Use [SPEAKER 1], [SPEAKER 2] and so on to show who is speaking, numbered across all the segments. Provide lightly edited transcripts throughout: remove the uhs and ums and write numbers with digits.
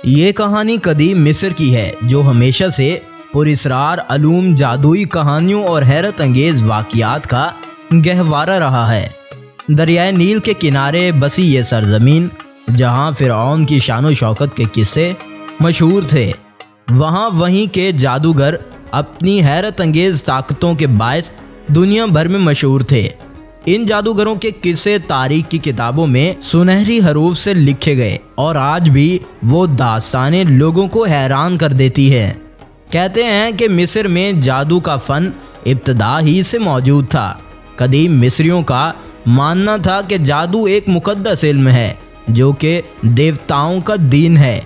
[SPEAKER 1] یہ کہانی قدیم مصر کی ہے جو ہمیشہ سے پراسرار علوم، جادوئی کہانیوں اور حیرت انگیز واقعات کا گہوارہ رہا ہے۔ دریائے نیل کے کنارے بسی یہ سرزمین، جہاں فرعون کی شان و شوکت کے قصے مشہور تھے، وہیں کے جادوگر اپنی حیرت انگیز طاقتوں کے باعث دنیا بھر میں مشہور تھے۔ ان جادوگروں کے قصے تاریخ کی کتابوں میں سنہری حروف سے لکھے گئے اور آج بھی وہ داستانیں لوگوں کو حیران کر دیتی ہے۔ کہتے ہیں کہ مصر میں جادو کا فن ابتدا ہی سے موجود تھا۔ قدیم مصریوں کا ماننا تھا کہ جادو ایک مقدس علم ہے جو کہ دیوتاؤں کا دین ہے۔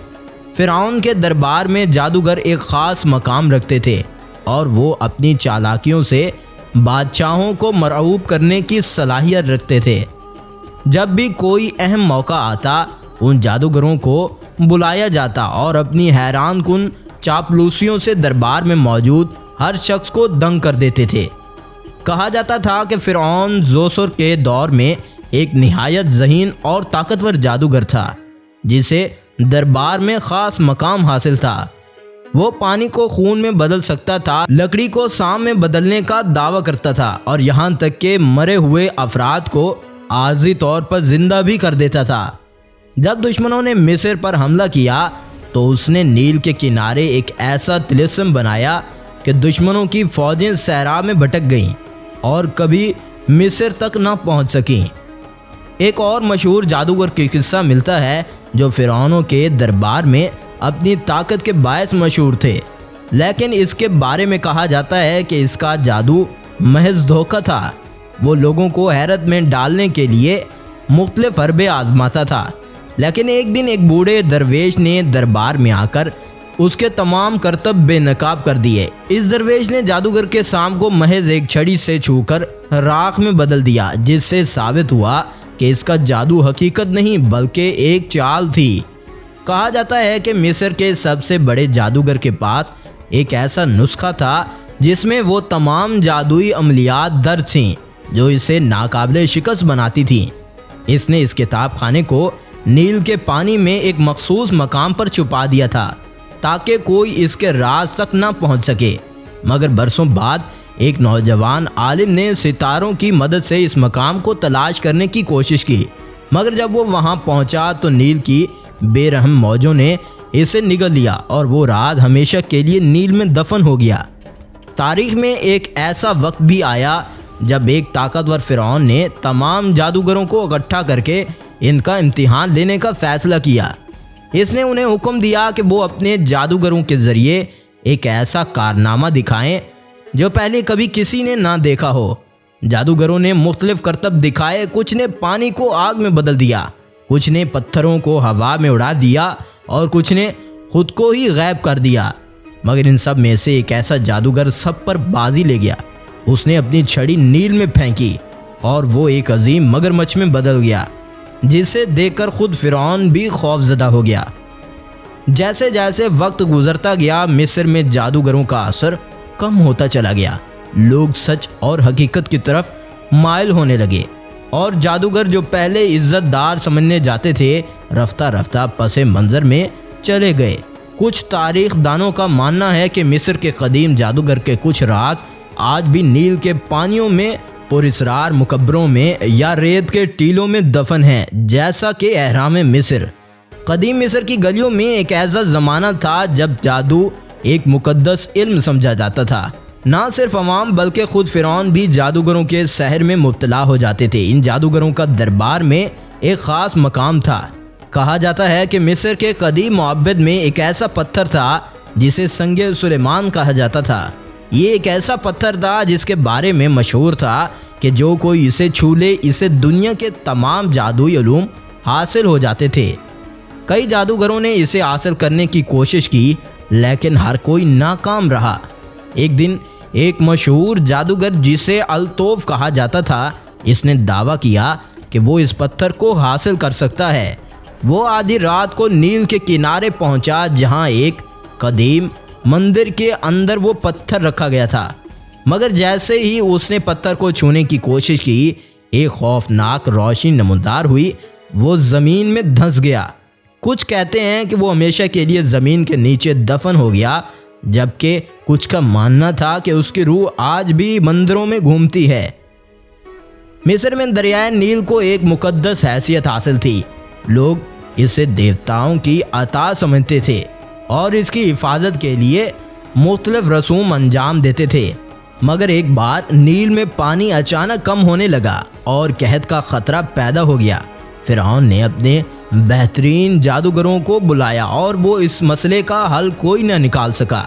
[SPEAKER 1] فرعون کے دربار میں جادوگر ایک خاص مقام رکھتے تھے اور وہ اپنی چالاکیوں سے بادشاہوں کو مرعوب کرنے کی صلاحیت رکھتے تھے۔ جب بھی کوئی اہم موقع آتا، ان جادوگروں کو بلایا جاتا اور اپنی حیران کن چاپلوسیوں سے دربار میں موجود ہر شخص کو دنگ کر دیتے تھے۔ کہا جاتا تھا کہ فرعون زوسر کے دور میں ایک نہایت ذہین اور طاقتور جادوگر تھا جسے دربار میں خاص مقام حاصل تھا۔ وہ پانی کو خون میں بدل سکتا تھا، لکڑی کو سام میں بدلنے کا دعویٰ کرتا تھا اور یہاں تک کہ مرے ہوئے افراد کو عارضی طور پر زندہ بھی کر دیتا تھا۔ جب دشمنوں نے مصر پر حملہ کیا تو اس نے نیل کے کنارے ایک ایسا طلسم بنایا کہ دشمنوں کی فوجیں صحرا میں بھٹک گئیں اور کبھی مصر تک نہ پہنچ سکیں۔ ایک اور مشہور جادوگر کی قصہ ملتا ہے جو فرعونوں کے دربار میں اپنی طاقت کے باعث مشہور تھے، لیکن اس کے بارے میں کہا جاتا ہے کہ اس کا جادو محض دھوکہ تھا۔ وہ لوگوں کو حیرت میں ڈالنے کے لیے مختلف حربے آزماتا تھا، لیکن ایک دن ایک بوڑھے درویش نے دربار میں آ کر اس کے تمام کرتب بے نقاب کر دیے۔ اس درویش نے جادوگر کے سام کو محض ایک چھڑی سے چھو کر راکھ میں بدل دیا، جس سے ثابت ہوا کہ اس کا جادو حقیقت نہیں بلکہ ایک چال تھی۔ کہا جاتا ہے کہ مصر کے سب سے بڑے جادوگر کے پاس ایک ایسا نسخہ تھا جس میں وہ تمام جادوئی عملیات درج تھیں جو اسے ناقابل شکست بناتی تھیں۔ اس نے اس کتاب خانے کو نیل کے پانی میں ایک مخصوص مقام پر چھپا دیا تھا تاکہ کوئی اس کے راز تک نہ پہنچ سکے، مگر برسوں بعد ایک نوجوان عالم نے ستاروں کی مدد سے اس مقام کو تلاش کرنے کی کوشش کی، مگر جب وہ وہاں پہنچا تو نیل کی بے رحم موجوں نے اسے نگل لیا اور وہ راز ہمیشہ کے لیے نیل میں دفن ہو گیا۔ تاریخ میں ایک ایسا وقت بھی آیا جب ایک طاقتور فرعون نے تمام جادوگروں کو اکٹھا کر کے ان کا امتحان لینے کا فیصلہ کیا۔ اس نے انہیں حکم دیا کہ وہ اپنے جادوگروں کے ذریعے ایک ایسا کارنامہ دکھائیں جو پہلے کبھی کسی نے نہ دیکھا ہو۔ جادوگروں نے مختلف کرتب دکھائے، کچھ نے پانی کو آگ میں بدل دیا، کچھ نے پتھروں کو ہوا میں اڑا دیا اور کچھ نے خود کو ہی غائب کر دیا، مگر ان سب میں سے ایک ایسا جادوگر سب پر بازی لے گیا۔ اس نے اپنی چھڑی نیل میں پھینکی اور وہ ایک عظیم مگرمچھ میں بدل گیا، جسے دیکھ کر خود فرعون بھی خوف زدہ ہو گیا۔ جیسے جیسے وقت گزرتا گیا مصر میں جادوگروں کا اثر کم ہوتا چلا گیا، لوگ سچ اور حقیقت کی طرف مائل ہونے لگے اور جادوگر جو پہلے عزت دار سمجھنے جاتے تھے رفتہ رفتہ پس منظر میں چلے گئے۔ کچھ تاریخ دانوں کا ماننا ہے کہ مصر کے قدیم جادوگر کے کچھ راز آج بھی نیل کے پانیوں میں پراسرار مقبروں میں یا ریت کے ٹیلوں میں دفن ہیں، جیسا کہ اہرام مصر۔ قدیم مصر کی گلیوں میں ایک ایسا زمانہ تھا جب جادو ایک مقدس علم سمجھا جاتا تھا۔ نہ صرف عوام بلکہ خود فرعون بھی جادوگروں کے سحر میں مبتلا ہو جاتے تھے۔ ان جادوگروں کا دربار میں ایک خاص مقام تھا۔ کہا جاتا ہے کہ مصر کے قدیم معبد میں ایک ایسا پتھر تھا جسے سنگ سلیمان کہا جاتا تھا۔ یہ ایک ایسا پتھر تھا جس کے بارے میں مشہور تھا کہ جو کوئی اسے چھو لے اسے دنیا کے تمام جادوئی علوم حاصل ہو جاتے تھے۔ کئی جادوگروں نے اسے حاصل کرنے کی کوشش کی لیکن ہر کوئی ناکام رہا۔ ایک دن ایک مشہور جادوگر جسے الطوف کہا جاتا تھا، اس نے دعویٰ کیا کہ وہ اس پتھر کو حاصل کر سکتا ہے۔ وہ آدھی رات کو نیل کے کنارے پہنچا جہاں ایک قدیم مندر کے اندر وہ پتھر رکھا گیا تھا، مگر جیسے ہی اس نے پتھر کو چھونے کی کوشش کی ایک خوفناک روشنی نمودار ہوئی، وہ زمین میں دھنس گیا۔ کچھ کہتے ہیں کہ وہ ہمیشہ کے لیے زمین کے نیچے دفن ہو گیا، جبکہ کچھ کا ماننا تھا کہ اس کی روح آج بھی مندروں میں گھومتی ہے۔ مصر میں دریائے نیل کو ایک مقدس حیثیت حاصل تھی۔ لوگ اسے دیوتاؤں کی عطا سمجھتے تھے اور اس کی حفاظت کے لیے مختلف رسوم انجام دیتے تھے۔ مگر ایک بار نیل میں پانی اچانک کم ہونے لگا اور قحط کا خطرہ پیدا ہو گیا۔ فرعون نے اپنے بہترین جادوگروں کو بلایا اور وہ اس مسئلے کا حل کوئی نہ نکال سکا۔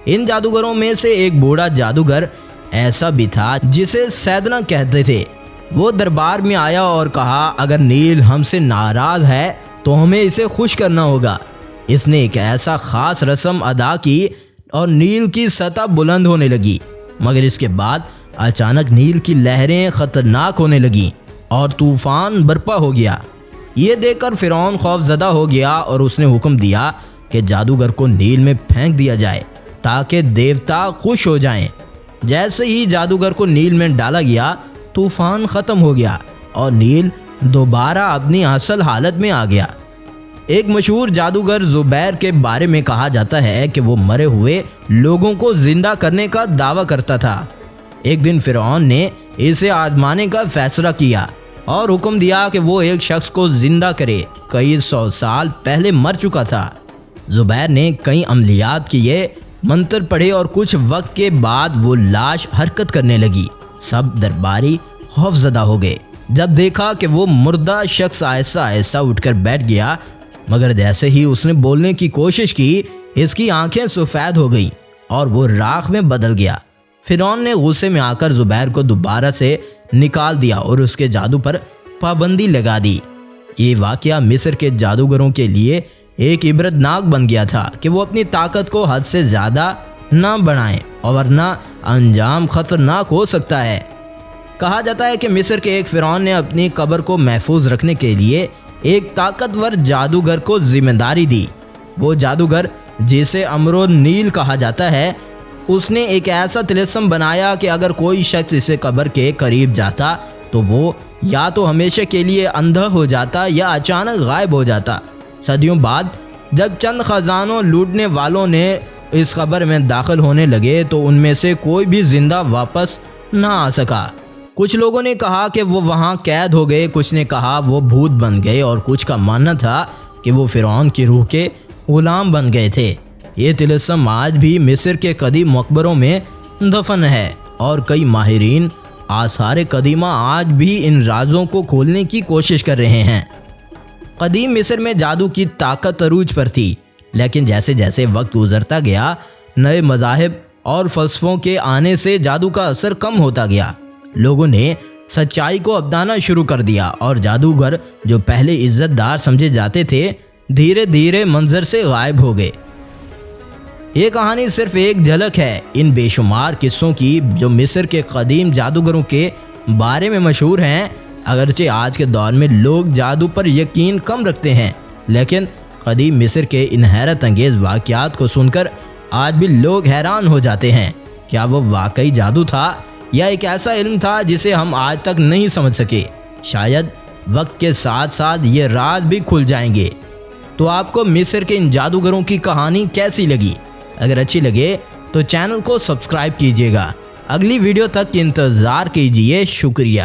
[SPEAKER 1] ان جادوگروں میں سے ایک بوڑھا جادوگر ایسا بھی تھا جسے سیدنا کہتے تھے۔ وہ دربار میں آیا اور کہا، اگر نیل ہم سے ناراض ہے تو ہمیں اسے خوش کرنا ہوگا۔ اس نے ایک ایسا خاص رسم ادا کی اور نیل کی سطح بلند ہونے لگی، مگر اس کے بعد اچانک نیل کی لہریں خطرناک ہونے لگیں اور طوفان برپا ہو گیا۔ یہ دیکھ کر فرعون خوف زدہ ہو گیا اور اس نے حکم دیا کہ جادوگر کو نیل میں پھینک دیا جائے تاکہ دیوتا خوش ہو جائیں۔ جیسے ہی جادوگر کو نیل میں ڈالا گیا، طوفان ختم ہو گیا اور نیل دوبارہ اپنی اصل حالت میں آ گیا۔ ایک مشہور جادوگر زبیر کے بارے میں کہا جاتا ہے کہ وہ مرے ہوئے لوگوں کو زندہ کرنے کا دعویٰ کرتا تھا۔ ایک دن فرعون نے اسے آزمانے کا فیصلہ کیا اور حکم دیا کہ وہ ایک شخص کو زندہ کرے، کئی 100 سال پہلے مر چکا تھا۔ زبیر نے کئی عملیات کیے، منتر پڑھے اور کچھ وقت کے بعد وہ لاش حرکت کرنے لگی۔ سب درباری خوف زدہ ہو گئے جب دیکھا کہ وہ مردہ شخص آہستہ آہستہ اٹھ کر بیٹھ گیا، مگر جیسے ہی اس نے بولنے کی کوشش کی، اس کی آنکھیں سفید ہو گئیں اور وہ راکھ میں بدل گیا۔ فرعون نے غصے میں آ کر زبیر کو دوبارہ سے نکال دیا اور اس کے جادو پر پابندی لگا دی۔ یہ واقعہ مصر کے جادوگروں کے لیے ایک عبرتناک بن گیا تھا کہ وہ اپنی طاقت کو حد سے زیادہ نہ بڑھائیں اور ورنہ انجام خطرناک ہو سکتا ہے۔ کہا جاتا ہے کہ مصر کے ایک فرعون نے اپنی قبر کو محفوظ رکھنے کے لیے ایک طاقتور جادوگر کو ذمہ داری دی۔ وہ جادوگر، جسے امرو نیل کہا جاتا ہے، اس نے ایک ایسا طلسم بنایا کہ اگر کوئی شخص اسے قبر کے قریب جاتا تو وہ یا تو ہمیشہ کے لیے اندھا ہو جاتا یا اچانک غائب ہو جاتا۔ صدیوں بعد جب چند خزانوں لوٹنے والوں نے اس قبر میں داخل ہونے لگے تو ان میں سے کوئی بھی زندہ واپس نہ آ سکا۔ کچھ لوگوں نے کہا کہ وہ وہاں قید ہو گئے، کچھ نے کہا وہ بھوت بن گئے اور کچھ کا ماننا تھا کہ وہ فرعون کی روح کے غلام بن گئے تھے۔ یہ طلسم آج بھی مصر کے قدیم مقبروں میں دفن ہے اور کئی ماہرین آثار قدیمہ آج بھی ان رازوں کو کھولنے کی کوشش کر رہے ہیں۔ قدیم مصر میں جادو کی طاقت عروج پر تھی، لیکن جیسے جیسے وقت گزرتا گیا، نئے مذاہب اور فلسفوں کے آنے سے جادو کا اثر کم ہوتا گیا۔ لوگوں نے سچائی کو اپنانا شروع کر دیا اور جادوگر جو پہلے عزت دار سمجھے جاتے تھے، دھیرے دھیرے منظر سے غائب ہو گئے۔ یہ کہانی صرف ایک جھلک ہے ان بے شمار قصوں کی جو مصر کے قدیم جادوگروں کے بارے میں مشہور ہیں۔ اگرچہ آج کے دور میں لوگ جادو پر یقین کم رکھتے ہیں، لیکن قدیم مصر کے ان حیرت انگیز واقعات کو سن کر آج بھی لوگ حیران ہو جاتے ہیں۔ کیا وہ واقعی جادو تھا یا ایک ایسا علم تھا جسے ہم آج تک نہیں سمجھ سکے؟ شاید وقت کے ساتھ ساتھ یہ راز بھی کھل جائیں گے۔ تو آپ کو مصر کے ان جادوگروں کی کہانی کیسی لگی؟ اگر اچھی لگے تو چینل کو سبسکرائب کیجیے گا۔ اگلی ویڈیو تک انتظار کیجیے۔ شکریہ۔